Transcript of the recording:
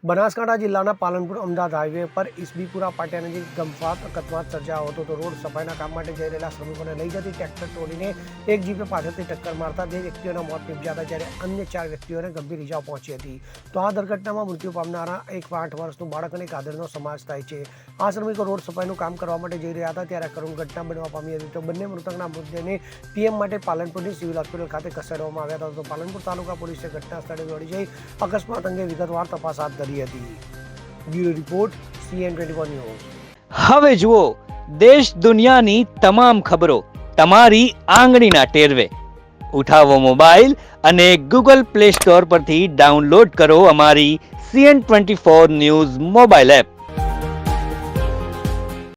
બનાસકાંઠા જિલ્લાના પાલનપુર અમદાવાદ હાઈવે પર ઈસબીપુરા પાટિયા નજીક ગમફાત અકસ્માત સર્જાયો હતો. તો રોડ સફાઈના કામ માટે જઈ રહેલા શ્રમિકોને લઈ જતી ટ્રેક્ટર ટ્રોલીને એક જીપે પાછળથી ટક્કર મારતા 2 વ્યક્તિઓના મોત નિપજ્યા હતા, જ્યારે અન્ય 4 વ્યક્તિઓને ગંભીર ઇજાઓ પહોંચી હતી. તો આ દુર્ઘટનામાં મૃત્યુ પામનારા એક 8 વર્ષનું બાળક અને એક આધેડનો સમાવેશ થાય છે. આ શ્રમિકો રોડ સફાઈનું કામ કરવા માટે જઈ રહ્યા હતા ત્યારે કરુણ ઘટના બનવા પામી હતી. તો બંને મૃતકના મૃતદેહને પીએમ માટે પાલનપુરની સિવિલ હોસ્પિટલ ખાતે ખસેડવામાં આવ્યા હતા. તો પાલનપુર તાલુકા પોલીસે ઘટના સ્થળે દોડી જઈ અકસ્માત અંગે વિગતવાર તપાસ હાથ ધરી હતી. Bureau report CN24 news. હવે જુઓ દેશ દુનિયાની તમામ ખબરો તમારી આંગળીના ટેરવે. ઉઠાવો મોબાઈલ અને Google Play Store પરથી ડાઉનલોડ કરો અમારી CN24 ન્યૂઝ મોબાઈલ એપ.